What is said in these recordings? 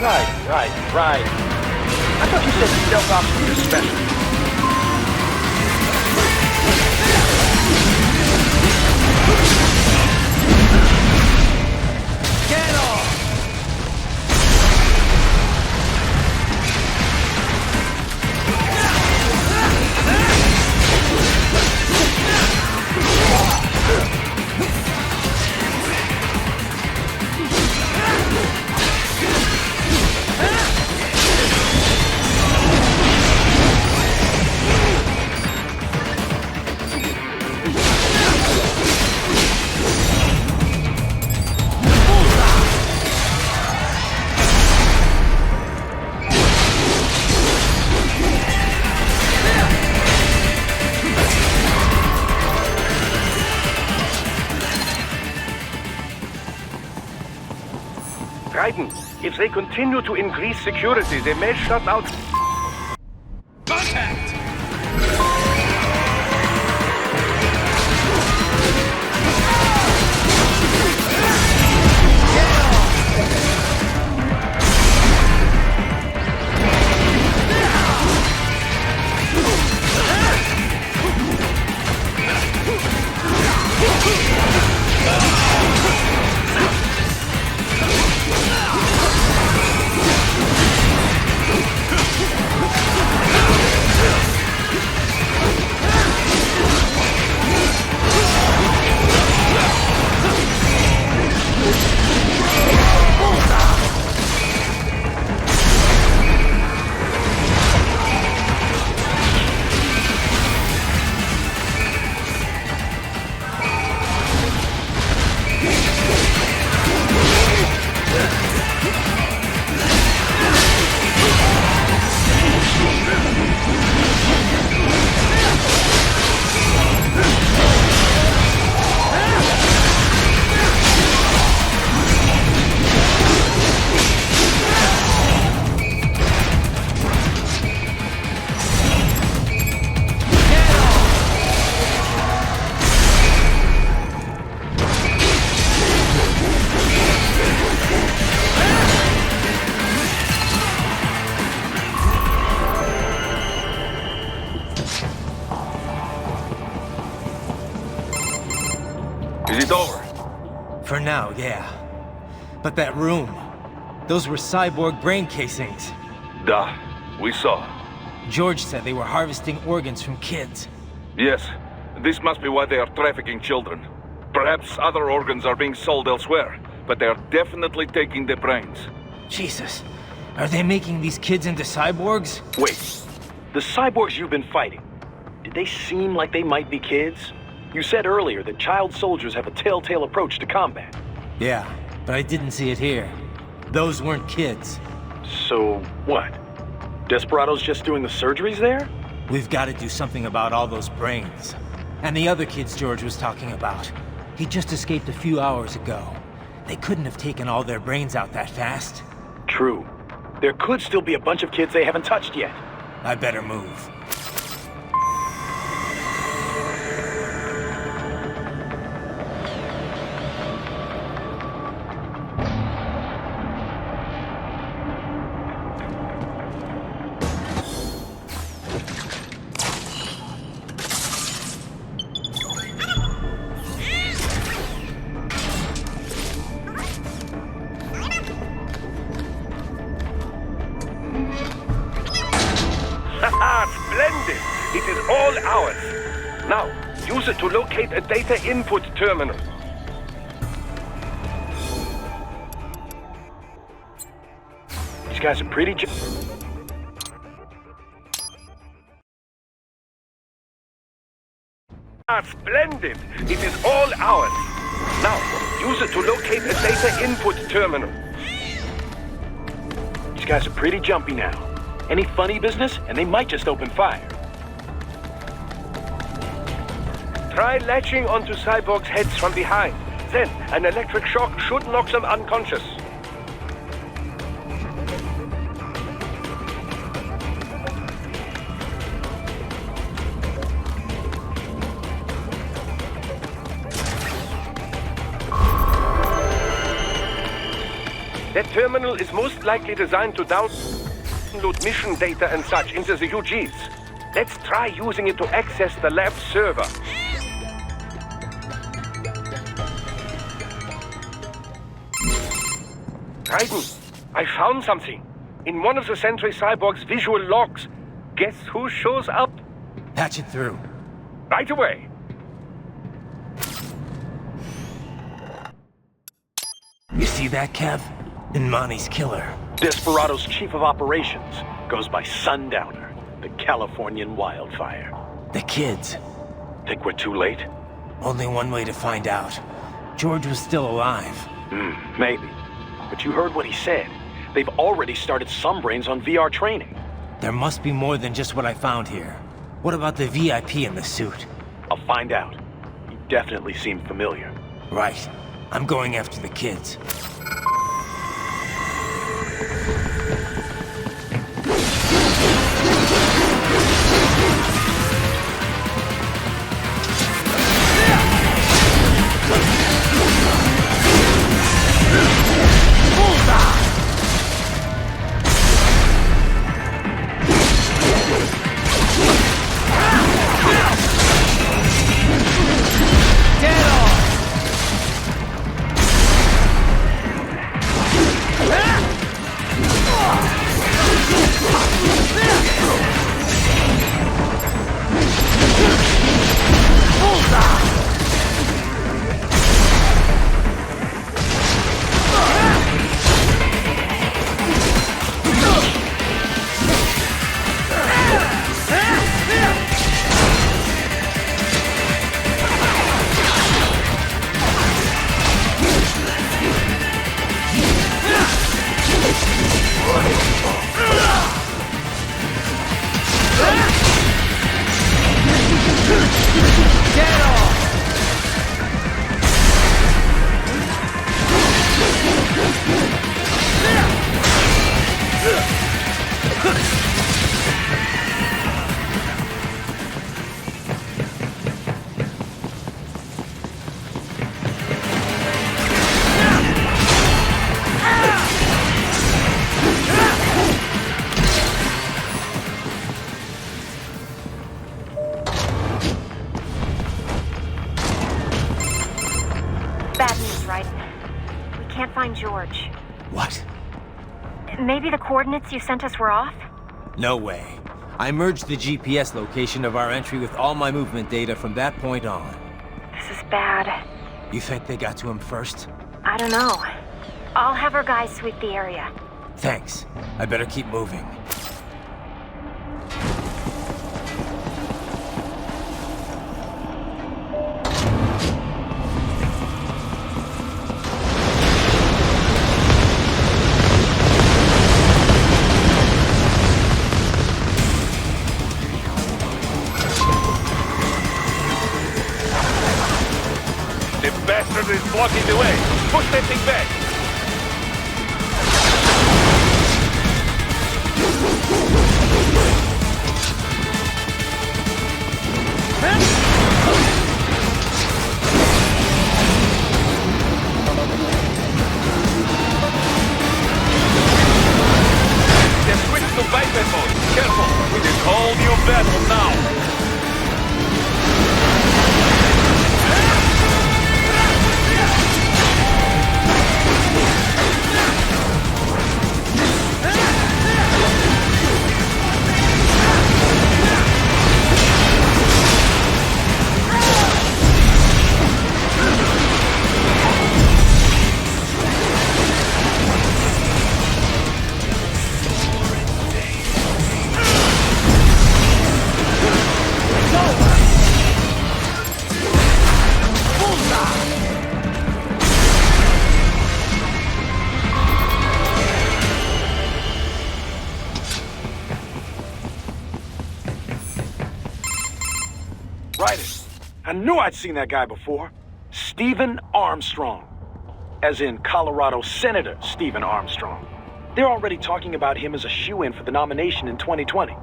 Right. I thought you said the stealth ops were your specialty. Get off! If they continue to increase security, they may shut out... Contact! Is it over? For now, yeah. But that room, those were cyborg brain casings. Duh, we saw. George said they were harvesting organs from kids. Yes, this must be why they are trafficking children. Perhaps other organs are being sold elsewhere, but they are definitely taking the brains. Jesus, are they making these kids into cyborgs? Wait, the cyborgs you've been fighting, did they seem like they might be kids? You said earlier that child soldiers have a telltale approach to combat. Yeah, but I didn't see it here. Those weren't kids. So, what? Desperados just doing the surgeries there? We've got to do something about all those brains. And the other kids George was talking about. He just escaped a few hours ago. They couldn't have taken all their brains out that fast. True. There could still be a bunch of kids they haven't touched yet. I better move. Splendid! It is all ours. Now, use it to locate a data input terminal. These guys are pretty... Splendid! It is all ours. Now, use it to locate a data input terminal. These guys are pretty jumpy now. Any funny business, and they might just open fire. Try latching onto cyborgs' heads from behind. Then, an electric shock should knock them unconscious. That terminal is most likely designed to download mission data and such into the UGs. Let's try using it to access the lab server. Raiden, I found something. In one of the Sentry Cyborg's visual logs. Guess who shows up? Patch it through. Right away. You see that, Kev? Inmani's killer. Desperado's chief of operations goes by Sundowner, the Californian wildfire. The kids. Think we're too late? Only one way to find out. George was still alive. Maybe. But you heard what he said. They've already started some brains on VR training. There must be more than just what I found here. What about the VIP in the suit? I'll find out. He definitely seemed familiar. Right. I'm going after the kids. Bad news, Raiden. We can't find George. What? Maybe the coordinates you sent us were off? No way. I merged the GPS location of our entry with all my movement data from that point on. This is bad. You think they got to him first? I don't know. I'll have our guys sweep the area. Thanks. I better keep moving. The bastard is blocking the way. Push that thing back. They're switched to bypass mode. Careful. It is a whole new battle now. Right. I knew I'd seen that guy before. Stephen Armstrong. As in Colorado Senator Stephen Armstrong. They're already talking about him as a shoo-in for the nomination in 2020.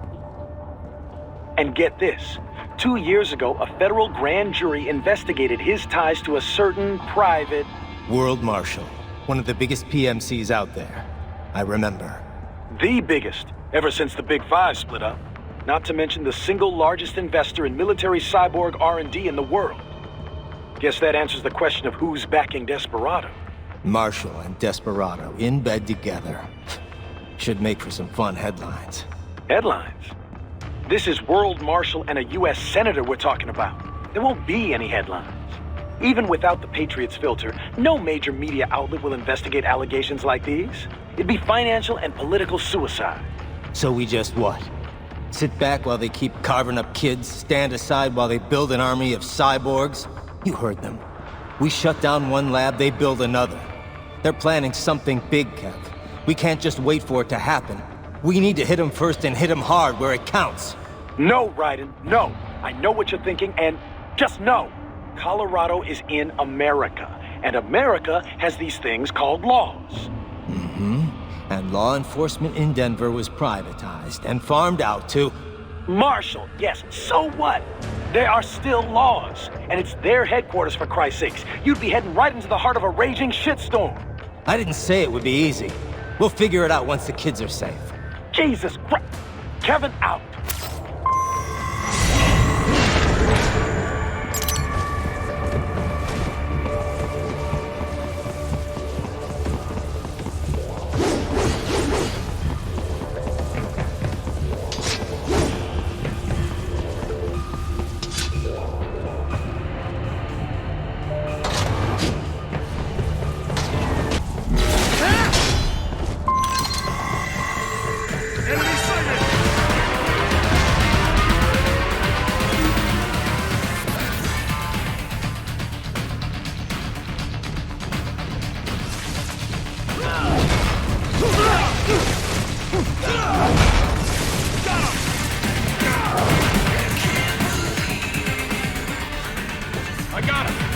And get this. 2 years ago, a federal grand jury investigated his ties to a certain private... World Marshal. One of the biggest PMCs out there. I remember. The biggest, ever since the Big Five split up. Not to mention the single largest investor in military cyborg R&D in the world. Guess that answers the question of who's backing Desperado. Marshall and Desperado in bed together. Should make for some fun headlines. Headlines? This is World Marshal and a U.S. Senator we're talking about. There won't be any headlines. Even without the Patriots filter, no major media outlet will investigate allegations like these. It'd be financial and political suicide. So we just what? Sit back while they keep carving up kids, stand aside while they build an army of cyborgs? You heard them. We shut down one lab, they build another. They're planning something big, Kev. We can't just wait for it to happen. We need to hit them first and hit them hard where it counts. No, Raiden, no. I know what you're thinking, and just know. Colorado is in America, and America has these things called laws. Mm-hmm. And law enforcement in Denver was privatized and farmed out to... Marshall, yes, so what? There are still laws, and it's their headquarters for Christ's sakes. You'd be heading right into the heart of a raging shitstorm. I didn't say it would be easy. We'll figure it out once the kids are safe. Jesus Christ. Kevin out. I got him!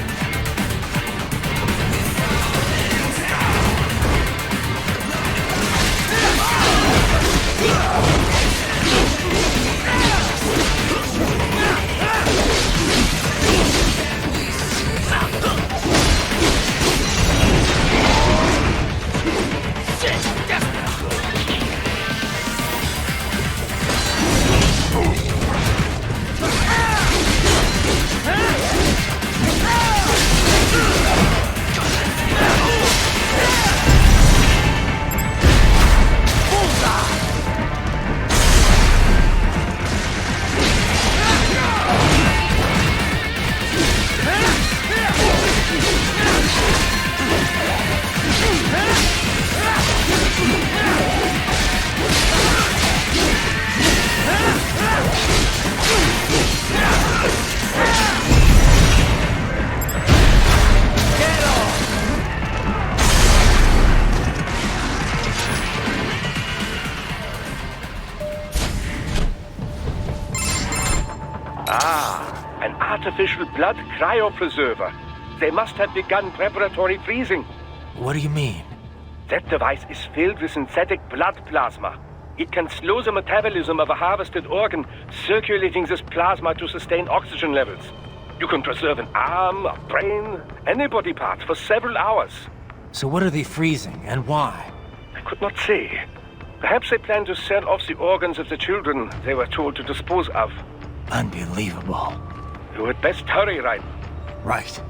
An artificial blood cryopreserver. They must have begun preparatory freezing. What do you mean? That device is filled with synthetic blood plasma. It can slow the metabolism of a harvested organ, circulating this plasma to sustain oxygen levels. You can preserve an arm, a brain, any body part for several hours. So what are they freezing, and why? I could not say. Perhaps they plan to sell off the organs of the children they were told to dispose of. Unbelievable. You had best hurry, Ryan. Right.